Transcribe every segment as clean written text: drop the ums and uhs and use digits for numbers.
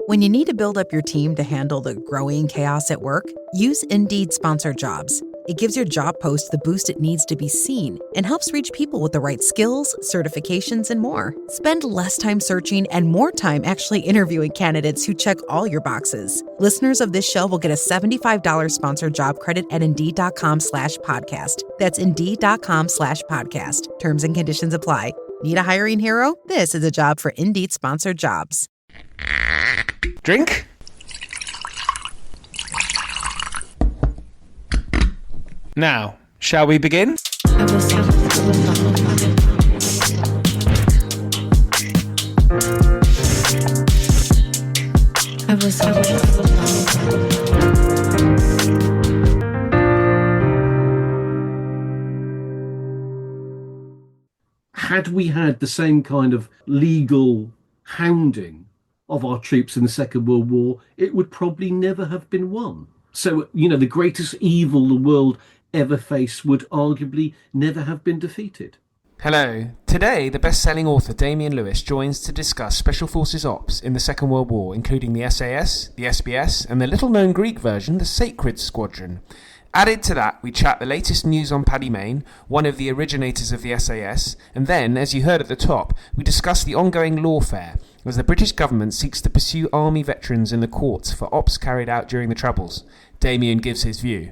When you need to build up your team to handle the growing chaos at work, use Indeed Sponsored Jobs. It gives your job post the boost it needs to be seen and helps reach people with the right skills, certifications, and more. Spend less time searching and more time actually interviewing candidates who check all your boxes. Listeners of this show will get a $75 sponsored job credit at Indeed.com/podcast. That's Indeed.com/podcast. Terms and conditions apply. Need a hiring hero? This is a job for Indeed Sponsored Jobs. Drink? Now, shall we begin? Had we had the same kind of legal hounding of our troops in the Second World War, it would probably never have been won. So, the greatest evil the world ever faced would arguably never have been defeated. Hello. Today, the best-selling author Damien Lewis joins to discuss Special Forces Ops in the Second World War, including the SAS, the SBS, and the little-known Greek version, the Sacred Squadron. Added to that, we chat the latest news on Paddy Mayne, one of the originators of the SAS, and then, as you heard at the top, we discuss the ongoing Lawfare, as the British government seeks to pursue army veterans in the courts for ops carried out during the Troubles. Damien gives his view.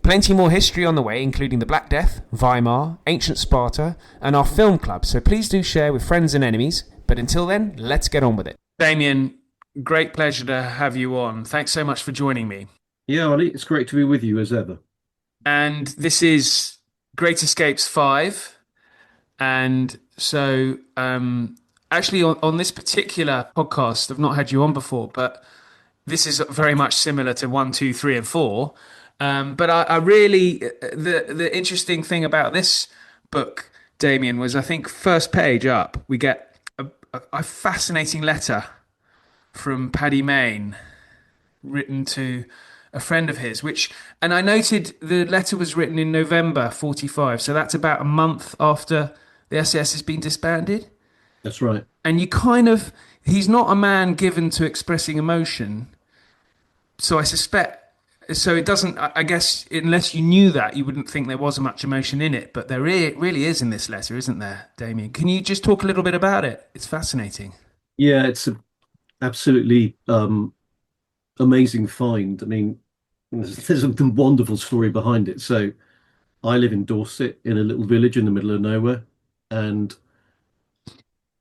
Plenty more history on the way, including the Black Death, Weimar, ancient Sparta, and our film club, so please do share with friends and enemies. But until then, let's get on with it. Damien, great pleasure to have you on. Thanks so much for joining me. Yeah, Ollie, it's great to be with you as ever. And this is Great Escapes 5. And so, actually, on this particular podcast, I've not had you on before, but this is very much similar to 1, 2, 3, and 4. But I really, the interesting thing about this book, Damien, was I think first page up, we get a fascinating letter from Paddy Mayne written to a friend of his, and I noted the letter was written in November 45, so that's about a month after the SAS has been disbanded. That's right. And he's not a man given to expressing emotion, so it doesn't, I guess, unless you knew that, you wouldn't think there was much emotion in it, but there really is in this letter, isn't there, Damien? Can you just talk a little bit about it? It's fascinating. Yeah, it's an absolutely amazing find. I mean, there's a wonderful story behind it. So I live in Dorset in a little village in the middle of nowhere, and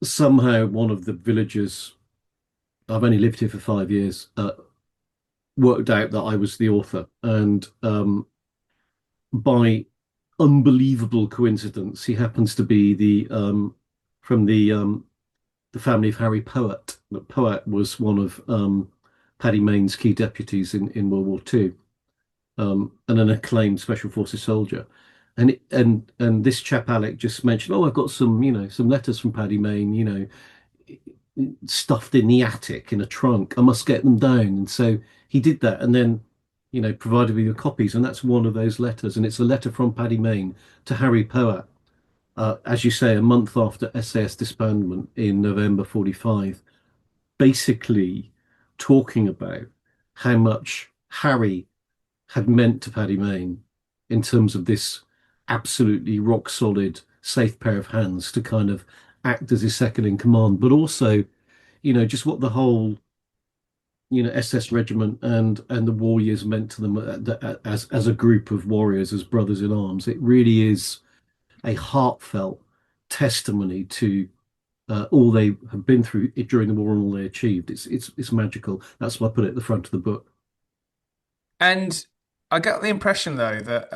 somehow one of the villagers, I've only lived here for 5 years, worked out that I was the author, and by unbelievable coincidence, he happens to be from the family of Harry Poet. Poet was one of Paddy Mayne's key deputies in World War II, and an acclaimed Special Forces soldier. And this chap Alec just mentioned, oh, I've got some letters from Paddy Mayne, stuffed in the attic in a trunk. I must get them down. And so he did that, and then provided me with copies, and that's one of those letters. And it's a letter from Paddy Mayne to Harry Poet, as you say, a month after SAS disbandment in November 45, basically talking about how much Harry had meant to Paddy Mayne in terms of this absolutely rock solid, safe pair of hands to kind of act as his second in command, but also, just what the whole, SS regiment and the war years meant to them as a group of warriors, as brothers in arms. It really is a heartfelt testimony to all they have been through during the war and all they achieved. It's magical. That's why I put it at the front of the book. And I got the impression, though, that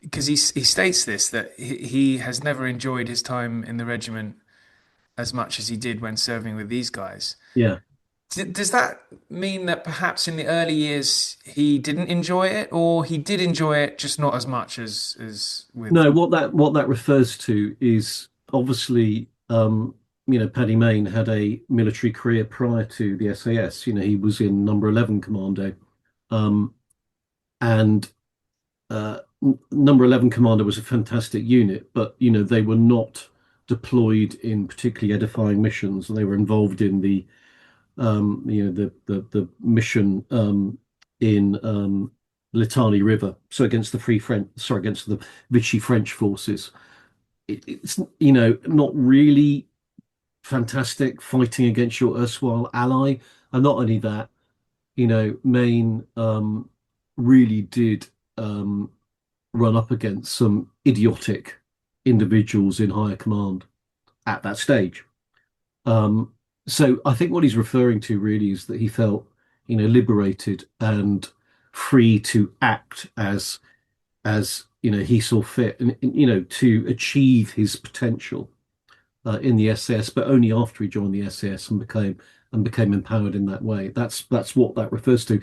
because he states this, that he has never enjoyed his time in the regiment as much as he did when serving with these guys. Yeah. Does that mean that perhaps in the early years he didn't enjoy it, or he did enjoy it, just not as much as with? No, what that refers to is obviously, Paddy Mayne had a military career prior to the SAS. He was in Number 11 Commando, and Number 11 Commando was a fantastic unit, but they were not deployed in particularly edifying missions. They were involved in the the mission in Litani River, so against the Free French, sorry, against the Vichy French forces. It's not really fantastic fighting against your erstwhile ally, and not only that, Maine really did run up against some idiotic individuals in higher command at that stage. Um, so I think what he's referring to really is that he felt, liberated and free to act as he saw fit, and to achieve his potential in the SAS, but only after he joined the SAS and became empowered in that way. That's what that refers to.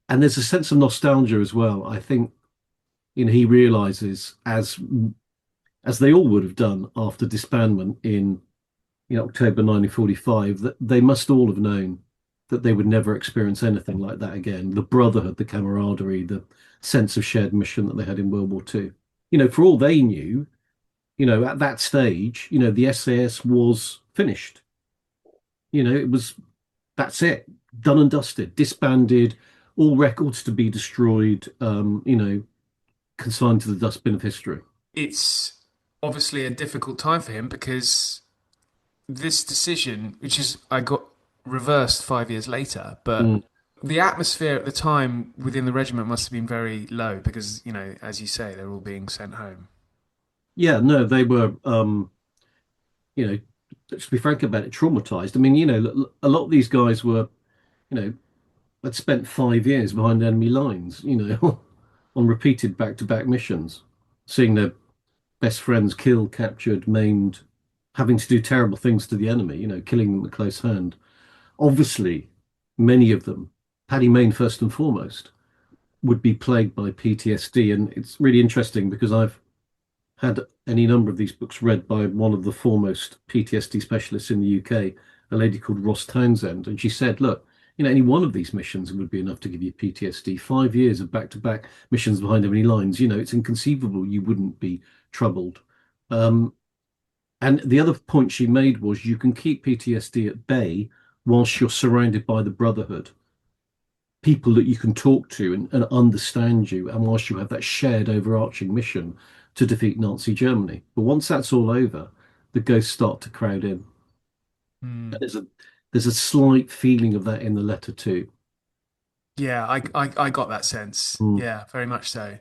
And there's a sense of nostalgia as well. I think he realizes, as they all would have done after disbandment in October 1945, that they must all have known that they would never experience anything like that again. The brotherhood, the camaraderie, the sense of shared mission that they had in World War II. For all they knew, at that stage, the SAS was finished. It was, that's it, done and dusted, disbanded, all records to be destroyed, consigned to the dustbin of history. It's obviously a difficult time for him because this decision, which is I got reversed 5 years later, but Mm. the atmosphere at the time within the regiment must have been very low because, as you say, they're all being sent home. Yeah, no, they were, you know, let's be frank about it, traumatized. I mean, a lot of these guys were, you know, had spent 5 years behind enemy lines, on repeated back-to-back missions, seeing their best friends killed, captured, maimed, having to do terrible things to the enemy, killing them at close hand. Obviously, many of them, Paddy Mayne first and foremost, would be plagued by PTSD. And it's really interesting because I've had any number of these books read by one of the foremost PTSD specialists in the UK, a lady called Ross Townsend. And she said, look, any one of these missions would be enough to give you PTSD. 5 years of back-to-back missions behind enemy lines, it's inconceivable you wouldn't be troubled. Um, and the other point she made was you can keep PTSD at bay whilst you're surrounded by the Brotherhood, people that you can talk to and understand you, and whilst you have that shared overarching mission to defeat Nazi Germany. But once that's all over, the ghosts start to crowd in. Hmm. There's a slight feeling of that in the letter too. Yeah, I got that sense. Mm. Yeah, very much so.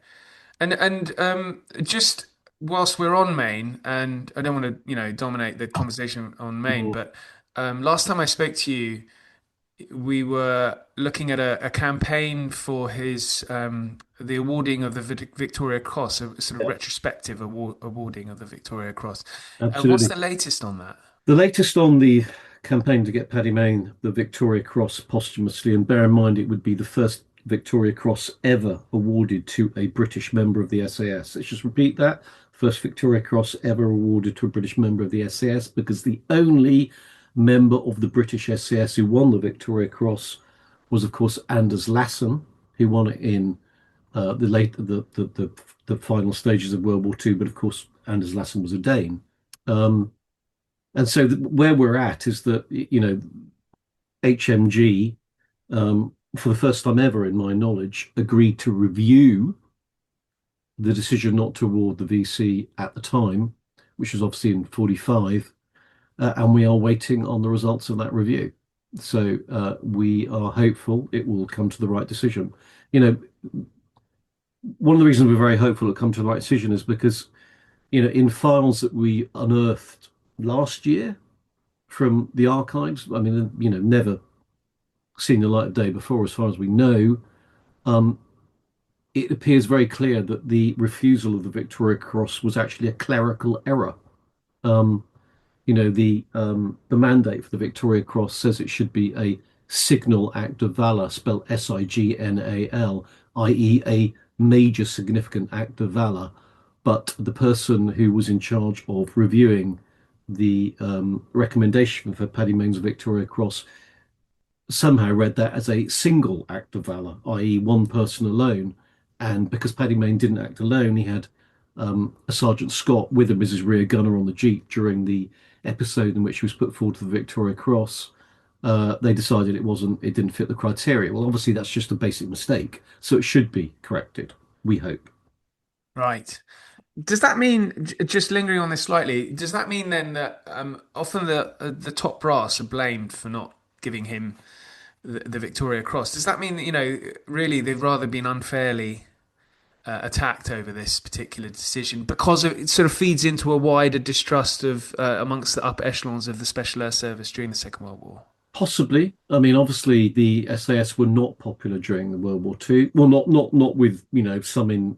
And just whilst we're on Maine, and I don't want to, dominate the conversation on Maine, Mm. but last time I spoke to you, we were looking at a campaign for his the awarding of the Victoria Cross, a sort of Yeah, retrospective awarding of the Victoria Cross. What's absolutely. the latest on that? The latest on the campaign to get Paddy Mayne the Victoria Cross posthumously, and bear in mind it would be the first Victoria Cross ever awarded to a British member of the SAS. Let's just repeat that. First Victoria Cross ever awarded to a British member of the SAS, because the only member of the British SAS who won the Victoria Cross was, of course, Anders Lassen, who won it in the final stages of World War II. But of course, Anders Lassen was a Dane. Um, and so where we're at is that, HMG, for the first time ever in my knowledge, agreed to review the decision not to award the VC at the time, which was obviously in 45, and we are waiting on the results of that review. So we are hopeful it will come to the right decision. You know, one of the reasons we're very hopeful it'll come to the right decision is because, in files that we unearthed last year from the archives, I mean, never seen the light of day before, as far as we know, um, it appears very clear that the refusal of the Victoria Cross was actually a clerical error. Um, the mandate for the Victoria Cross says it should be a signal act of valor, spelled Signal, i.e., a major significant act of valor. But the person who was in charge of reviewing the recommendation for Paddy Mayne's Victoria Cross somehow read that as a single act of valor, i.e., one person alone. And because Paddy Mayne didn't act alone, he had a Sergeant Scott with him as his rear gunner on the Jeep during the episode in which he was put forward to the Victoria Cross. They decided it didn't fit the criteria. Well, obviously that's just a basic mistake, so it should be corrected. We hope. Right. Does that mean, just lingering on this slightly, does that mean then that often the top brass are blamed for not giving him the Victoria Cross? Does that mean that, really they've rather been unfairly attacked over this particular decision because it sort of feeds into a wider distrust of amongst the upper echelons of the Special Air Service during the Second World War? Possibly. I mean, obviously the SAS were not popular during the World War II. Well, not with, some in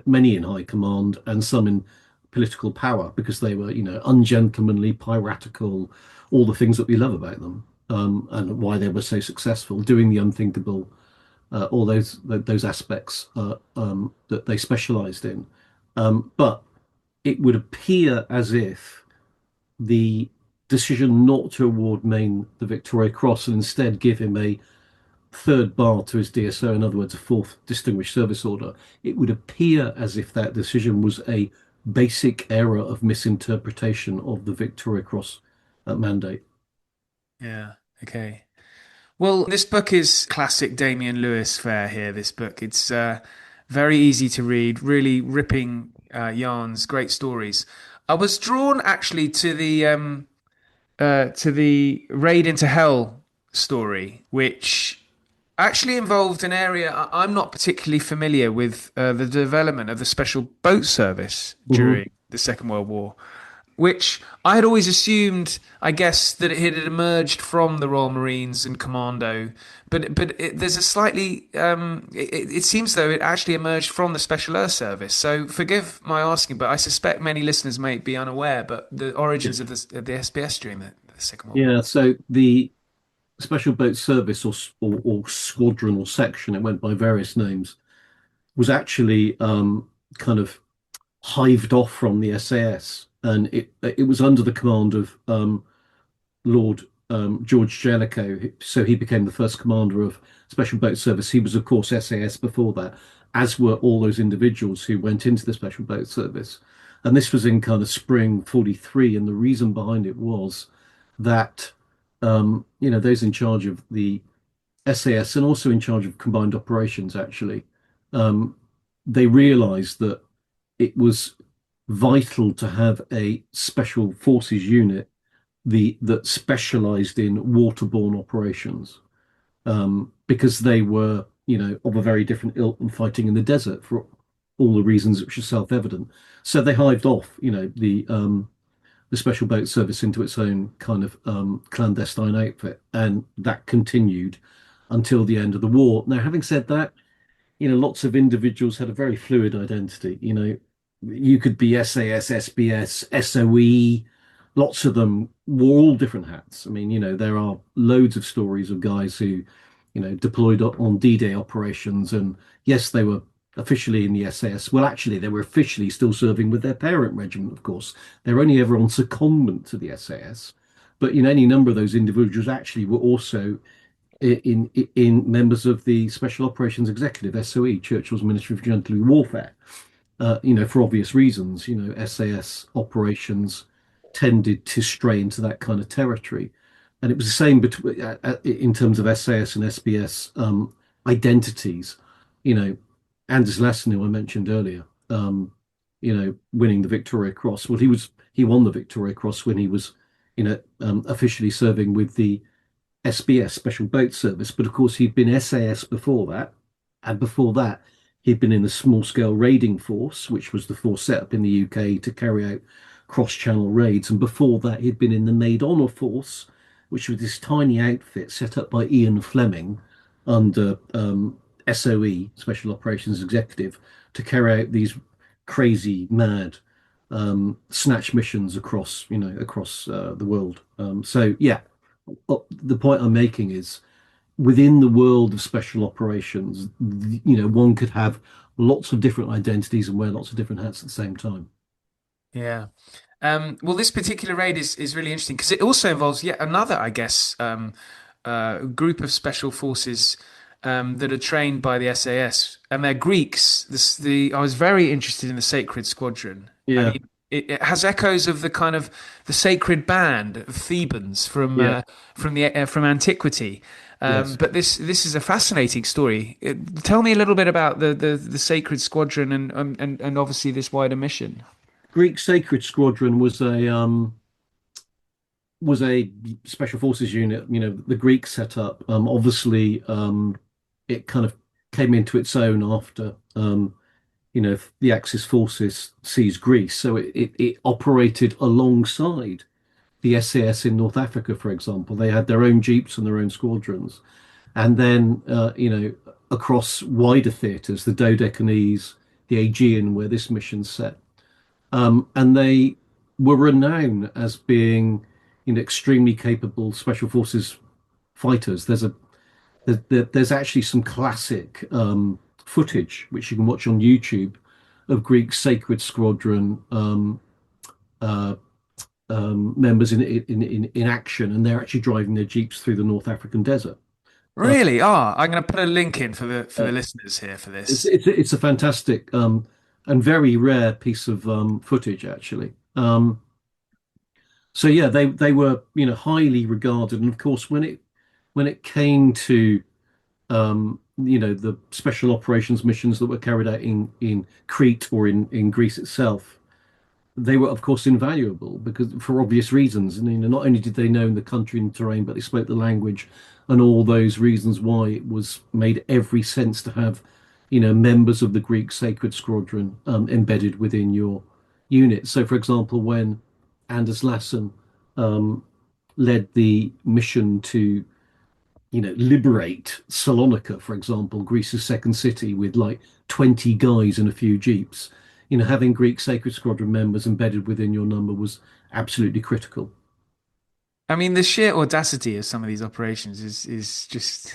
many in high command and some in political power because they were, ungentlemanly, piratical, all the things that we love about them, and why they were so successful, doing the unthinkable, all those aspects that they specialized in. But it would appear as if the decision not to award Mayne the Victoria Cross and instead give him a third bar to his DSO, in other words, a fourth Distinguished Service Order, it would appear as if that decision was a basic error of misinterpretation of the Victoria Cross mandate. Yeah. Okay. Well, this book is classic Damien Lewis fare here. This book, it's very easy to read, really ripping yarns, great stories. I was drawn actually to the Raid into Hell story, which actually involved an area I'm not particularly familiar with, the development of the Special Boat Service Mhm. during the Second World War, which I had always assumed, I guess, that it had emerged from the Royal Marines and Commando, but there's a slightly it seems though it actually emerged from the Special Air Service. So forgive my asking, but I suspect many listeners may be unaware, but the origins of the SBS during the Second World War. Yeah, so the Special Boat Service or squadron or section, it went by various names, was actually kind of hived off from the SAS, and it was under the command of Lord George Jellicoe. So he became the first commander of Special Boat Service. He was, of course, SAS before that, as were all those individuals who went into the Special Boat Service. And this was in kind of spring 43. And the reason behind it was that, those in charge of the SAS and also in charge of combined operations, actually, um, they realized that it was vital to have a special forces unit that specialized in waterborne operations, because they were, of a very different ilk than fighting in the desert for all the reasons which are self-evident. So they hived off, the Special Boat Service into its own kind of clandestine outfit, and that continued until the end of the war. Now, having said that, lots of individuals had a very fluid identity. You could be SAS, SBS, SOE. Lots of them wore all different hats. I mean, there are loads of stories of guys who, deployed on D-Day operations. And yes, they were officially in the SAS. Well, actually, they were officially still serving with their parent regiment, of course. They're only ever on secondment to the SAS. But, any number of those individuals actually were also in members of the Special Operations Executive, SOE, Churchill's Ministry of Exemplary Warfare. For obvious reasons, SAS operations tended to stray into that kind of territory. And it was the same between in terms of SAS and SBS identities. Anders Lassen, who I mentioned earlier, winning the Victoria Cross. Well, he won the Victoria Cross when he was, officially serving with the SBS Special Boat Service. But of course, he'd been SAS before that, and before that, he'd been in the small scale raiding force, which was the force set up in the UK to carry out cross channel raids. And before that, he'd been in the Maid Honour Force, which was this tiny outfit set up by Ian Fleming under SOE, Special Operations Executive, to carry out these crazy, mad snatch missions across the world. So, yeah, the point I'm making is within the world of special operations, one could have lots of different identities and wear lots of different hats at the same time. Yeah. Well, this particular raid is really interesting because it also involves yet another, I guess, group of special forces that are trained by the SAS, and they're Greeks. I was very interested in the Sacred Squadron. I Yeah. mean, it has echoes of the kind of the sacred band of Thebans Yeah. from antiquity. Yes. But this is a fascinating story. Tell me a little bit about the Sacred Squadron and obviously this wider mission. Greek Sacred Squadron was a special forces unit. The Greeks set up. Obviously, it kind of came into its own after the Axis forces seized Greece. So it operated alongside the SAS in North Africa, for example. They had their own jeeps and their own squadrons, and then across wider theatres, the Dodecanese, the Aegean, where this mission's set. And they were renowned as being, extremely capable special forces fighters. There's actually some classic footage which you can watch on YouTube of Greek Sacred Squadron uh, members in action, and they're actually driving their jeeps through the North African desert. Uh, Really? Ah, I'm going to put a link in for uh, the listeners here for it's this. it's a fantastic and very rare piece of footage, actually. So yeah, they were highly regarded, and of course when it came to the special operations missions that were carried out in Crete or in Greece itself, they were of course invaluable because for obvious reasons. And not only did they know the country and terrain, but they spoke the language, and all those reasons why it was made every sense to have members of the Greek Sacred Squadron embedded within your unit. So, for example, when Anders Lassen um, led the mission to liberate Salonika, for example, Greece's second city, with like 20 guys and a few jeeps. Having Greek Sacred Squadron members embedded within your number was absolutely critical. I mean, the sheer audacity of some of these operations is just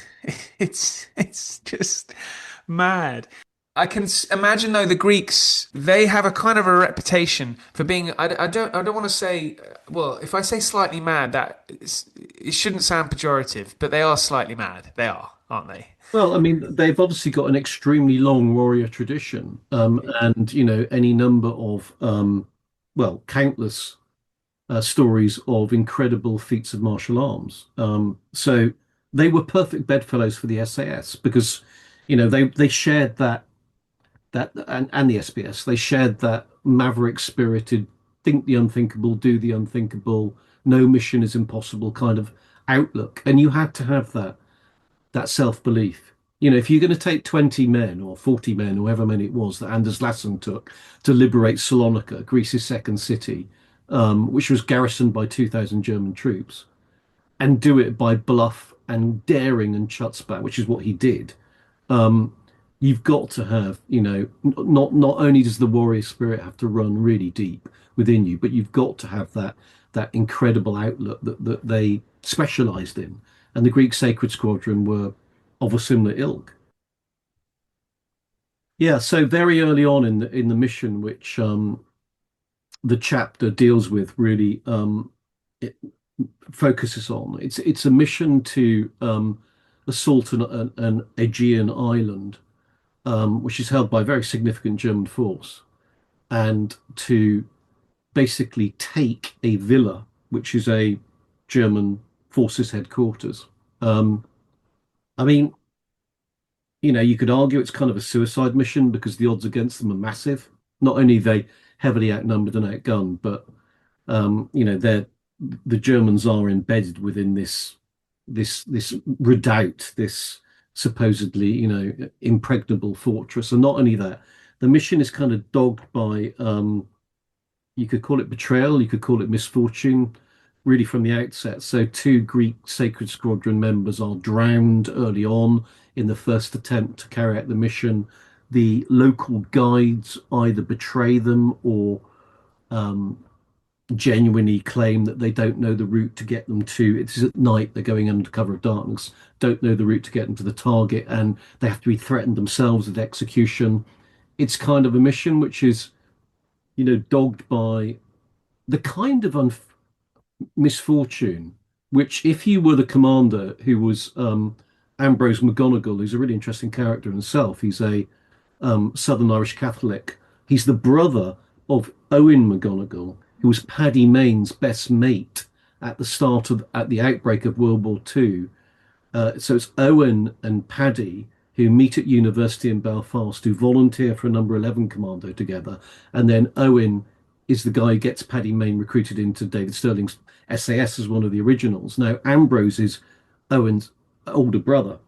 it's just mad. I can imagine though the Greeks they have a kind of a reputation for being I don't want to say well if I say slightly mad it shouldn't sound pejorative but they are slightly mad they are aren't they? Well, I mean, they've obviously got an extremely long warrior tradition, and any number of countless stories of incredible feats of martial arms. So they were perfect bedfellows for the SAS because they shared that and the SBS. They shared that maverick spirited, think the unthinkable, do the unthinkable, no mission is impossible kind of outlook. And you had to have that self-belief. If you're going to take 20 men or 40 men, or however many it was that Anders Lassen took to liberate Salonika, Greece's second city, which was garrisoned by 2,000 German troops, and do it by bluff and daring and chutzpah, which is what he did. Um, you've got to have, not only does the warrior spirit have to run really deep within you, but you've got to have that incredible outlook that they specialized in. And the Greek Sacred Squadron were of a similar ilk. Yeah, so very early on in the mission, which the chapter deals with, really it focuses on, it's a mission to assault an Aegean island, which is held by a very significant German force, and to basically take a villa, which is a German forces headquarters. Um, I mean, you could argue it's kind of a suicide mission because the odds against them are massive. Not only are they heavily outnumbered and outgunned, but they're the Germans are embedded within this redoubt, this supposedly impregnable fortress. And not only that, the mission is kind of dogged by you could call it betrayal, you could call it misfortune, really from the outset. So two Greek Sacred Squadron members are drowned early on in the first attempt to carry out the mission. The local guides either betray them or um, genuinely claim that they don't know the route to get them to. It's at night, they're going under cover of darkness, don't know the route to get them to the target, and they have to be threatened themselves with execution. It's kind of a mission which is, dogged by the kind of misfortune, which if you were the commander, who was Ambrose McGonigal, who's a really interesting character himself. He's a Southern Irish Catholic. He's the brother of Owen McGonagall, who was Paddy Mayne's best mate at the outbreak of World War II. So it's Owen and Paddy who meet at university in Belfast, who volunteer for a number 11 commando together, and then Owen is the guy who gets Paddy Mayne recruited into David Stirling's SAS as one of the originals. Now Ambrose is Owen's older brother,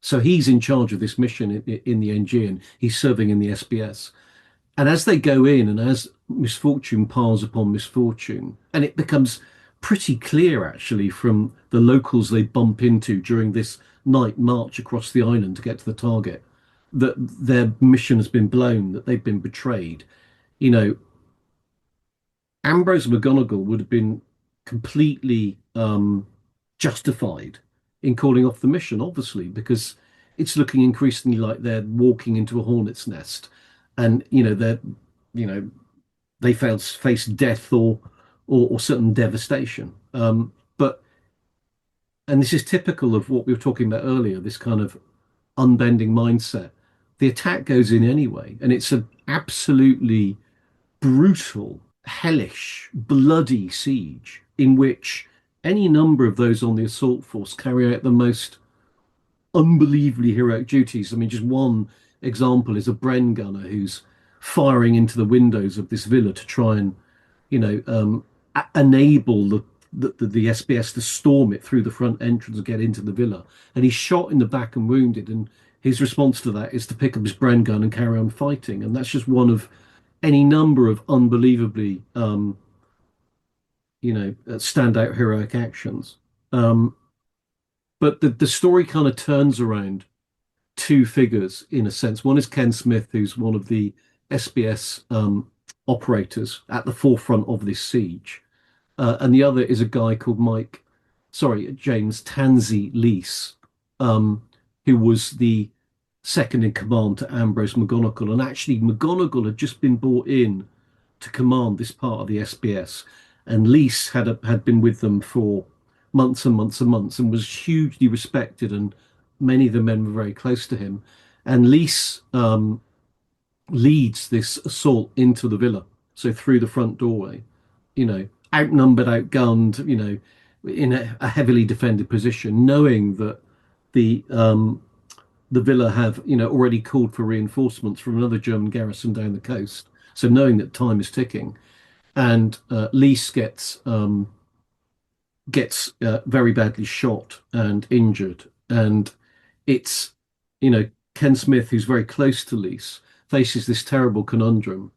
so he's in charge of this mission in the NG, and he's serving in the SBS. And as they go in, and as misfortune piles upon misfortune, and it becomes pretty clear actually from the locals they bump into during this night march across the island to get to the target, that their mission has been blown, that they've been betrayed. You know, Ambrose McGonagall would have been completely justified in calling off the mission, obviously, because it's looking increasingly like they're walking into a hornet's nest, and you know they face death or certain devastation. But and this is typical of what we were talking about earlier, this kind of unbending mindset. The attack goes in anyway, and it's an absolutely brutal, hellish, bloody siege in which any number of those on the assault force carry out the most unbelievably heroic duties. I mean, just one example is a Bren gunner who's firing into the windows of this villa to try and, enable the SBS to storm it through the front entrance and get into the villa. And he's shot in the back and wounded. And his response to that is to pick up his Bren gun and carry on fighting. And that's just one of any number of unbelievably, standout heroic actions. But the story kind of turns around two figures in a sense. One is Ken Smith, who's one of the SBS operators at the forefront of this siege. And the other is a guy called James Tansey Lease, who was the second in command to Ambrose McGonagall. And actually, McGonagall had just been brought in to command this part of the SBS. And Lease had been with them for months and months and months and was hugely respected. And many of the men were very close to him. And Lease leads this assault into the villa, so through the front doorway, outnumbered, outgunned, in a heavily defended position, knowing that the villa have, already called for reinforcements from another German garrison down the coast. So knowing that time is ticking, and Lease gets very badly shot and injured, and it's Ken Smith, who's very close to Lease, faces this terrible conundrum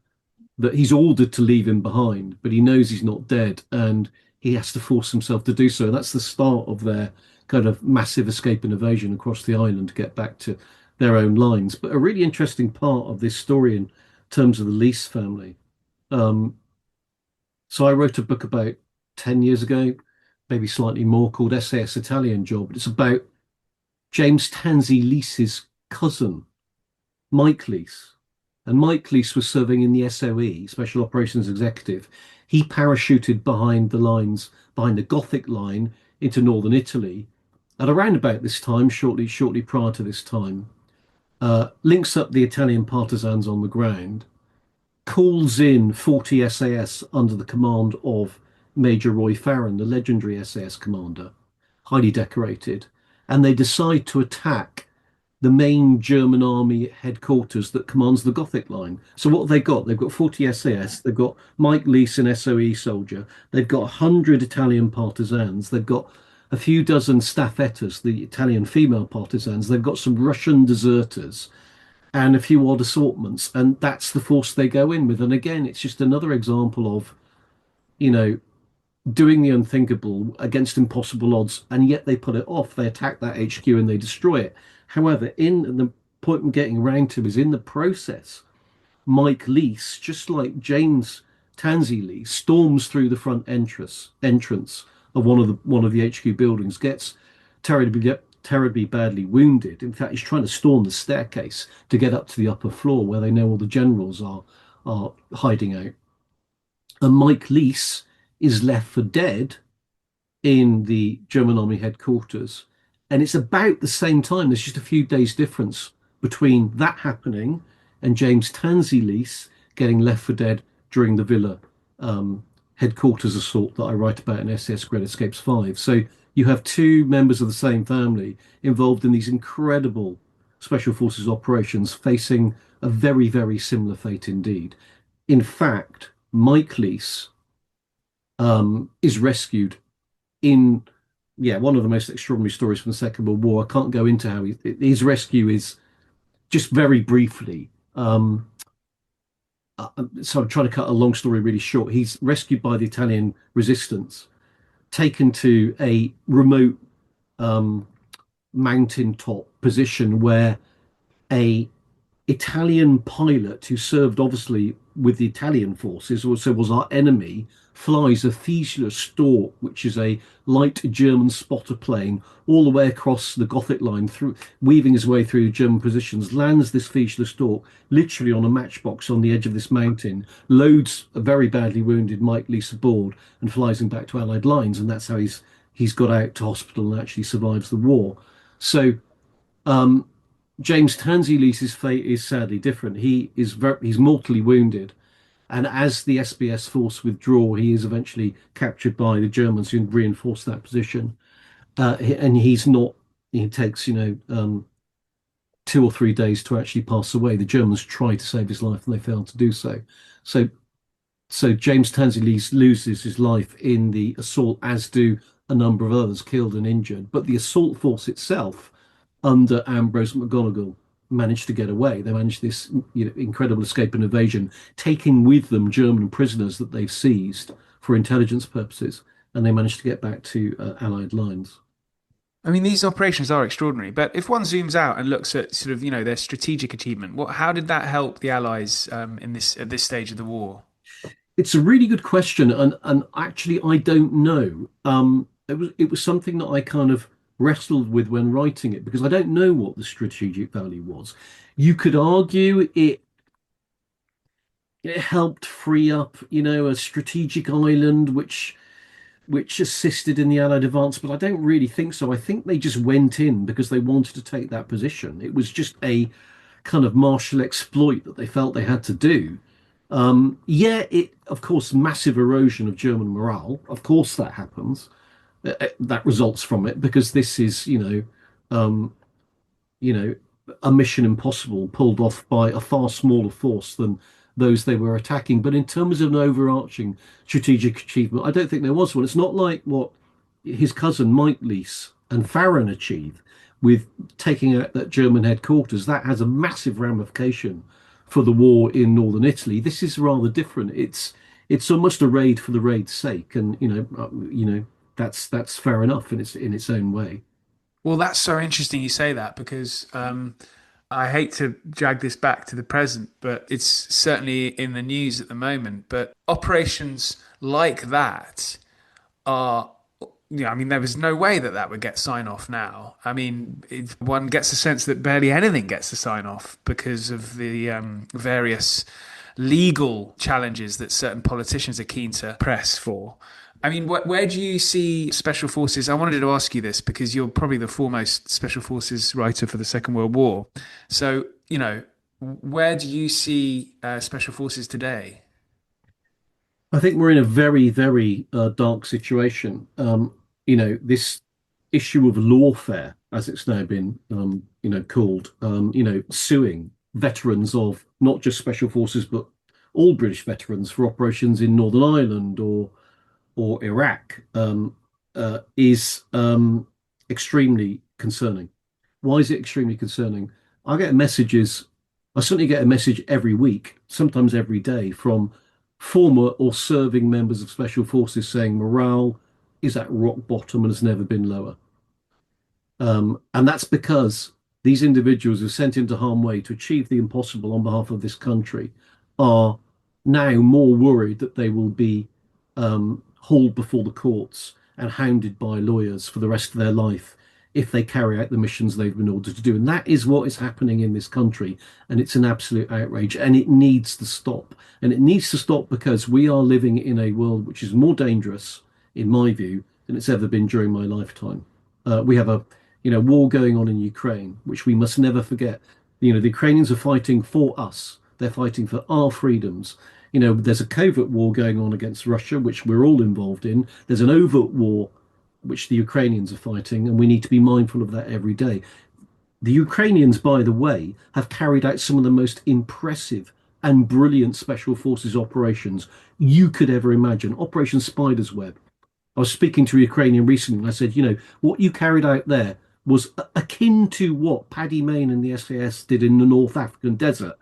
that he's ordered to leave him behind, but he knows he's not dead, and he has to force himself to do so. That's the start of their kind of massive escape and evasion across the island to get back to their own lines. But a really interesting part of this story in terms of the Lease family. So I wrote a book about 10 years ago, maybe slightly more, called SAS Italian Job. It's about James Tansey Lease's cousin, Mike Lease. And Mike Lease was serving in the SOE, Special Operations Executive. He parachuted behind the lines, behind the Gothic line into northern Italy at around about this time, shortly prior to this time, links up the Italian partisans on the ground, calls in 40 SAS under the command of Major Roy Farron, the legendary SAS commander, highly decorated, and they decide to attack the main German army headquarters that commands the Gothic line. So what have they got? They've got 40 SAS, they've got Mike Lease, an SOE soldier, they've got 100 Italian partisans, they've got a few dozen staffettas, the Italian female partisans, they've got some Russian deserters, and a few odd assortments, and that's the force they go in with. And again, it's just another example of, doing the unthinkable against impossible odds, and yet they put it off. They attack that HQ and they destroy it. However, in the point I'm getting around to is in the process, Mike Lease, just like James Tansey Lease, storms through the front entrance of one of the HQ buildings, gets terribly badly wounded. In fact, he's trying to storm the staircase to get up to the upper floor where they know all the generals are hiding out. And Mike Lease is left for dead in the German army headquarters. And it's about the same time. There's just a few days difference between that happening and James Tansey Lease getting left for dead during the Villa headquarters assault that I write about in SAS Great Escapes 5. So you have two members of the same family involved in these incredible special forces operations facing a very, very similar fate indeed. In fact, Mike Leese is rescued in, yeah, one of the most extraordinary stories from the Second World War. I can't go into how his rescue is just very briefly. So I'm trying to cut a long story really short. He's rescued by the Italian resistance, taken to a remote um, mountaintop position where a Italian pilot who served obviously with the Italian forces, also was our enemy, flies a Fusilier Stork, which is a light German spotter plane, all the way across the Gothic line, through weaving his way through German positions, lands this Fusilier Stork literally on a matchbox on the edge of this mountain, loads a very badly wounded Mike Leese aboard, and flies him back to Allied lines, and that's how he's got out to hospital and actually survives the war. So um, James Tansey Lee's fate is sadly different. He's mortally wounded, and as the SBS force withdraw, he is eventually captured by the Germans who reinforce that position. And he's not. He takes 2 or 3 days to actually pass away. The Germans try to save his life, and they fail to do so. So James Tansey Lee loses his life in the assault, as do a number of others killed and injured. But the assault force itself, under Ambrose McGonigal, managed to get away. They managed this incredible escape and evasion, taking with them German prisoners that they've seized for intelligence purposes, and they managed to get back to Allied lines. I mean, these operations are extraordinary, but if one zooms out and looks at sort of, their strategic achievement, how did that help the Allies at this stage of the war? It's a really good question, and actually I don't know. It was something that I kind of wrestled with when writing it, because I don't know what the strategic value was. You could argue it helped free up, a strategic island which assisted in the Allied advance, but I don't really think so. I think they just went in because they wanted to take that position. It was just a kind of martial exploit that they felt they had to do. Yeah, of course, massive erosion of German morale. Of course, that happens. That results from it, because this is, um, you know, a mission impossible pulled off by a far smaller force than those they were attacking. But in terms of an overarching strategic achievement, I don't think there was one. It's not like what his cousin Mike Leese and Farron achieved with taking out that German headquarters. That has a massive ramification for the war in northern Italy. This is rather different. It's almost a raid for the raid's sake, and that's fair enough in its own way. Well, that's so interesting you say that, because I hate to drag this back to the present, but it's certainly in the news at the moment. But operations like that are, I mean, there was no way that would get sign off now. I mean, one gets the sense that barely anything gets a sign off because of the various legal challenges that certain politicians are keen to press for. I mean, where do you see special forces? I wanted to ask you this because you're probably the foremost special forces writer for the Second World War. So, where do you see special forces today? I think we're in a very, very dark situation. This issue of lawfare, as it's now been, called, suing veterans of not just special forces, but all British veterans for operations in Northern Ireland or Iraq, is extremely concerning. Why is it extremely concerning? I get messages, I certainly get a message every week, sometimes every day, from former or serving members of special forces saying morale is at rock bottom and has never been lower. And that's because these individuals who are sent into harm's way to achieve the impossible on behalf of this country are now more worried that they will be hauled before the courts and hounded by lawyers for the rest of their life if they carry out the missions they've been ordered to do. And that is what is happening in this country. And it's an absolute outrage. And it needs to stop. And it needs to stop because we are living in a world which is more dangerous, in my view, than it's ever been during my lifetime. We have a war going on in Ukraine, which we must never forget. The Ukrainians are fighting for us, They're fighting for our freedoms. There's a covert war going on against Russia, which we're all involved in. There's an overt war which the Ukrainians are fighting, and we need to be mindful of that every day. The Ukrainians, by the way, have carried out some of the most impressive and brilliant special forces operations you could ever imagine. Operation Spider's Web. I was speaking to a Ukrainian recently, and I said, what you carried out there was akin to what Paddy Mayne and the SAS did in the North African desert.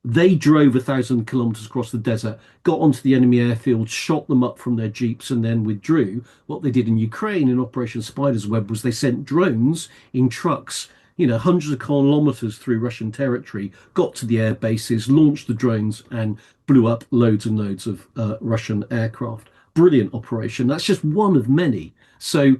They drove 1,000 kilometers across the desert, got onto the enemy airfield, shot them up from their jeeps, and then withdrew. What they did in Ukraine in Operation Spider's Web was they sent drones in trucks, hundreds of kilometers through Russian territory, got to the air bases, launched the drones, and blew up loads and loads of Russian aircraft. Brilliant operation. That's just one of many. So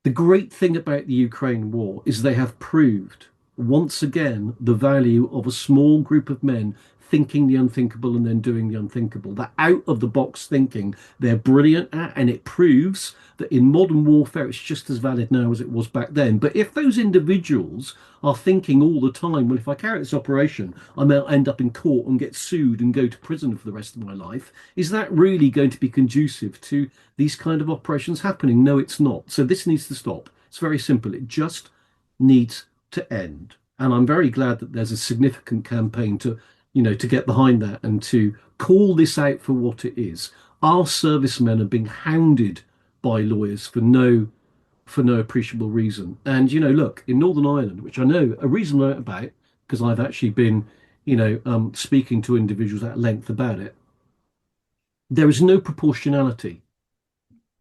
the great thing about the Ukraine war is they have proved once again the value of a small group of men thinking the unthinkable and then doing the unthinkable. That out of the box thinking they're brilliant at, and it proves that in modern warfare it's just as valid now as it was back then. But if those individuals are thinking all the time, well, if I carry out this operation, I may end up in court and get sued and go to prison for the rest of my life, is that really going to be conducive to these kind of operations happening? No, it's not. So this needs to stop. It's very simple. It just needs to end. And I'm very glad that there's a significant campaign to get behind that and to call this out for what it is. Our servicemen are being hounded by lawyers for no appreciable reason. And look, in Northern Ireland, which I know a reasonable amount about because I've actually been, speaking to individuals at length about it, there is no proportionality.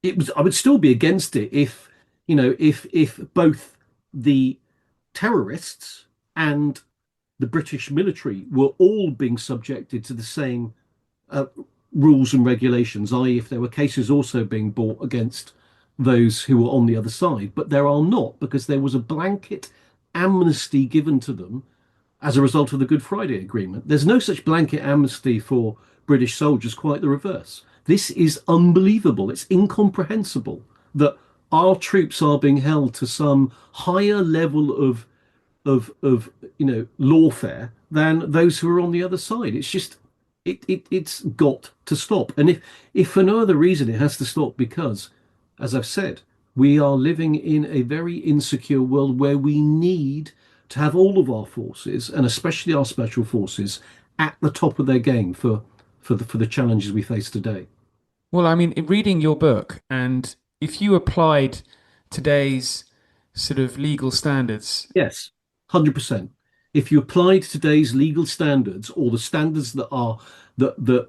I would still be against it if both the terrorists and the British military were all being subjected to the same rules and regulations, i.e. if there were cases also being brought against those who were on the other side. But there are not, because there was a blanket amnesty given to them as a result of the Good Friday Agreement. There's no such blanket amnesty for British soldiers, quite the reverse. This is unbelievable. It's incomprehensible that our troops are being held to some higher level of lawfare than those who are on the other side. It's just it's got to stop. And if for no other reason, it has to stop because, as I've said, we are living in a very insecure world where we need to have all of our forces, and especially our special forces, at the top of their game for the challenges we face today. Well, I mean, in reading your book, and if you applied today's sort of legal standards. Yes, 100%. If you applied today's legal standards, or the standards that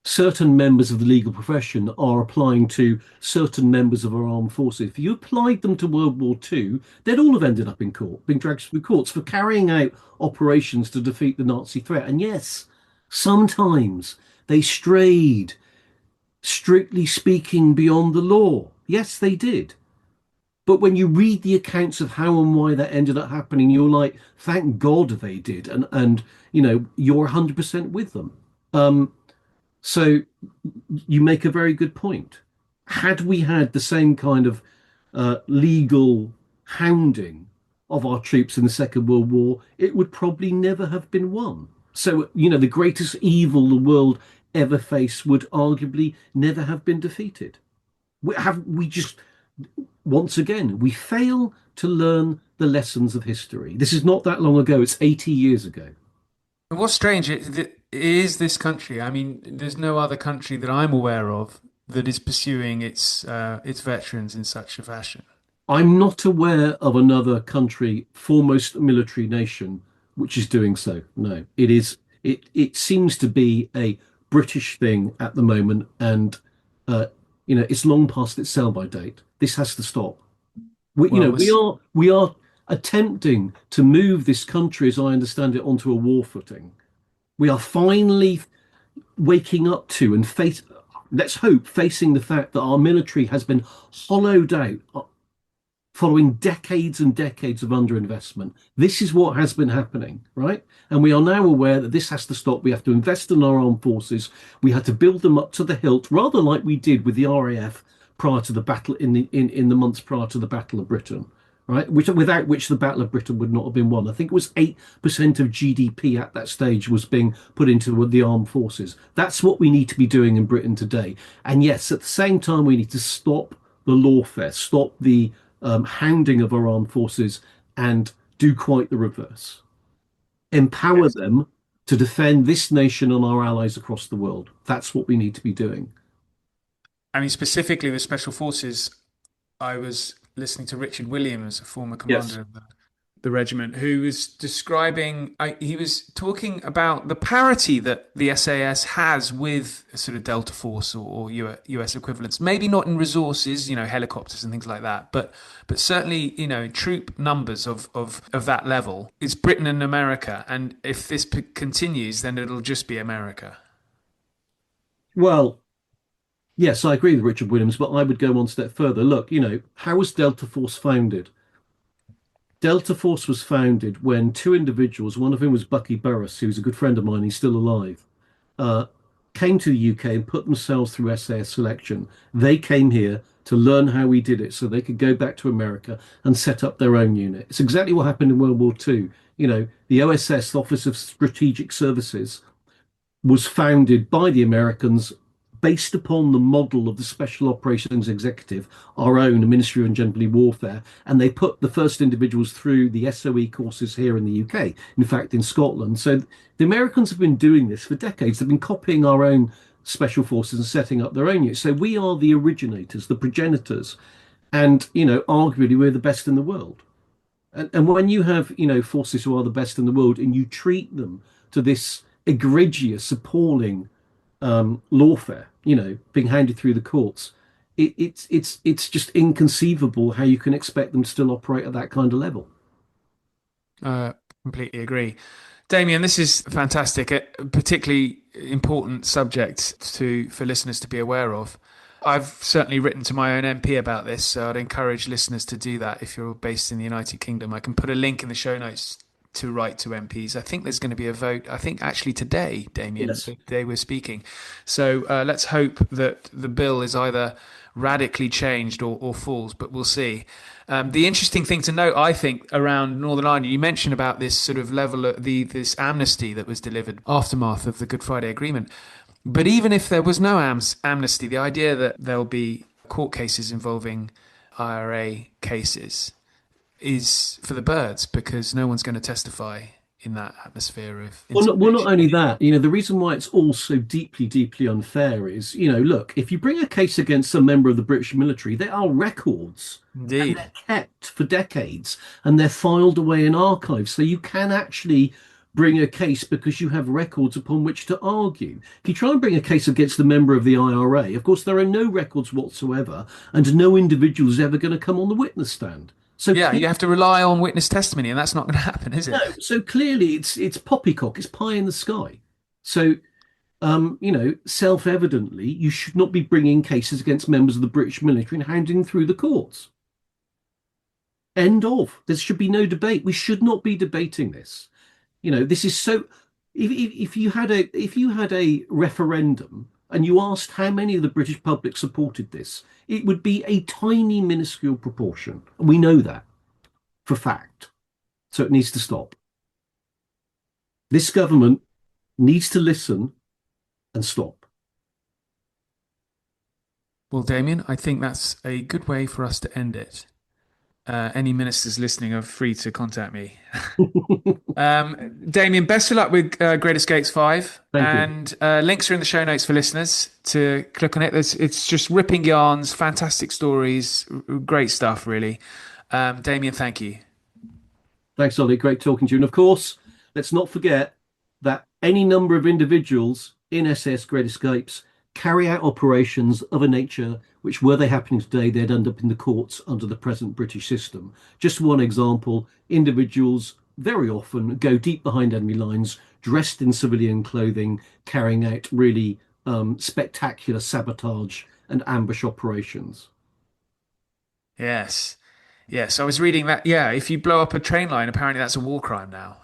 certain members of the legal profession are applying to certain members of our armed forces, if you applied them to World War II, they'd all have ended up in court, being dragged through courts for carrying out operations to defeat the Nazi threat. And yes, sometimes they strayed, strictly speaking, beyond the law. Yes, they did. But when you read the accounts of how and why that ended up happening, you're like, thank God they did. And you're 100% with them. So you make a very good point. Had we had the same kind of legal hounding of our troops in the Second World War, it would probably never have been won. So, the greatest evil the world ever faced would arguably never have been defeated. Once again, we fail to learn the lessons of history. This is not that long ago. It's 80 years ago. And what's strange is this country. I mean, there's no other country that I'm aware of that is pursuing its veterans in such a fashion. I'm not aware of another country, foremost military nation, which is doing so. No, it is. It seems to be a British thing at the moment, and it's long past its sell-by date. This has to stop. We are attempting to move this country, as I understand it, onto a war footing. We are finally waking up to and let's hope, facing the fact that our military has been hollowed out following decades and decades of underinvestment. This is what has been happening, right? And we are now aware that this has to stop. We have to invest in our armed forces. We had to build them up to the hilt, rather like we did with the RAF prior to the battle in the months prior to the Battle of Britain. right? Without which the Battle of Britain would not have been won. I think it was 8% of GDP at that stage was being put into the armed forces. That's what we need to be doing in Britain today. And yes, at the same time, we need to stop the lawfare, stop the hounding of our armed forces, and do quite the reverse. Empower Yes. them to defend this nation and our allies across the world. That's what we need to be doing. I mean, specifically with Special Forces, I was listening to Richard Williams, a former Yes. commander of the regiment, who was describing, he was talking about the parity that the SAS has with a sort of Delta Force or US equivalents. Maybe not in resources, helicopters and things like that, but certainly, troop numbers of that level. It's Britain and America, and if this continues, then it'll just be America. Well, yes, I agree with Richard Williams, but I would go one step further. Look, how was Delta Force founded? Delta Force was founded when two individuals, one of whom was Bucky Burris, who's a good friend of mine, he's still alive, uh, came to the UK and put themselves through SAS selection. They came here to learn how we did it so they could go back to America and set up their own unit. It's exactly what happened in World War II. The OSS, the Office of Strategic Services, was founded by the Americans based upon the model of the Special Operations Executive, our own Ministry of General Warfare, and they put the first individuals through the SOE courses here in the UK, in fact, in Scotland. So the Americans have been doing this for decades. They've been copying our own special forces and setting up their own units. So we are the originators, the progenitors, and, arguably we're the best in the world. And when you have, forces who are the best in the world and you treat them to this egregious, appalling lawfare, being handed through the courts, it's just inconceivable how you can expect them to still operate at that kind of level. Uh, Completely agree. Damien, this is fantastic, a particularly important subject for listeners to be aware of. I've certainly written to my own MP about this, so I'd encourage listeners to do that if you're based in the United Kingdom. I can put a link in the show notes to write to MPs. I think there's going to be a vote, I think actually today, Damien, Yes. the day we're speaking. So let's hope that the bill is either radically changed or falls, but we'll see. The interesting thing to note, I think, around Northern Ireland, you mentioned about this sort of level of this amnesty that was delivered aftermath of the Good Friday Agreement. But even if there was no amnesty, the idea that there'll be court cases involving IRA cases is for the birds because no one's going to testify in that atmosphere of Well, not intimidation. only that, the reason why it's all so deeply, deeply unfair is, look, if you bring a case against a member of the British military, there are records and Indeed. they're kept for decades and they're filed away in archives. So you can actually bring a case because you have records upon which to argue. If you try and bring a case against a member of the IRA, of course, there are no records whatsoever and no individual is ever going to come on the witness stand. So Yeah, you have to rely on witness testimony, and that's not going to happen, is no, it? so clearly it's poppycock, it's pie in the sky. So self-evidently, you should not be bringing cases against members of the British military and handing them through the courts. End of. There should be no debate. We should not be debating this. This is so. If you had a referendum and you asked how many of the British public supported this, it would be a tiny, minuscule proportion. And we know that for fact. So it needs to stop. This government needs to listen and stop. Well, Damien, I think that's a good way for us to end it. Any ministers listening are free to contact me. Damien, best of luck with Great Escapes 5. Thank you. And links are in the show notes for listeners to click on it. It's just ripping yarns, fantastic stories, great stuff, really. Damien, thank you. Thanks, Ollie. Great talking to you. And of course, let's not forget that any number of individuals in SAS Great Escapes carry out operations of a nature which, were they happening today, they'd end up in the courts under the present British system. Just one example, individuals very often go deep behind enemy lines, dressed in civilian clothing, carrying out really spectacular sabotage and ambush operations. Yes. Yes, I was reading that. Yeah, if you blow up a train line, apparently that's a war crime now.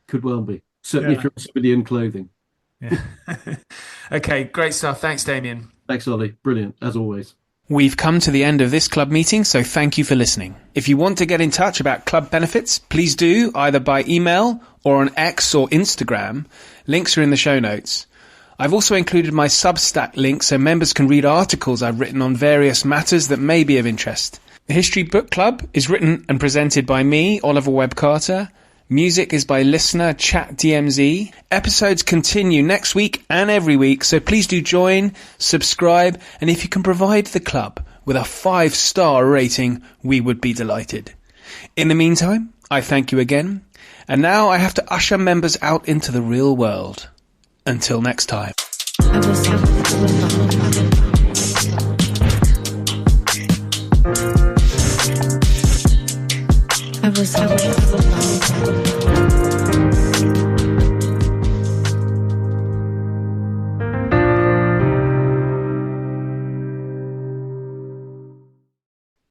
Could well be. Certainly if Yeah. you're in civilian clothing. Yeah. Okay, great stuff. Thanks, Damien. Thanks, Ollie. Brilliant, as always. We've come to the end of this club meeting, so thank you for listening. If you want to get in touch about club benefits, please do, either by email or on X or Instagram. Links are in the show notes. I've also included my Substack link so members can read articles I've written on various matters that may be of interest. The History Book Club is written and presented by me, Oliver Webb-Carter. Music is by listener Chat DMZ. Episodes continue next week and every week, so please do join, subscribe, and if you can provide the club with a 5-star rating, we would be delighted. In the meantime, I thank you again, and now I have to usher members out into the real world. Until next time. I was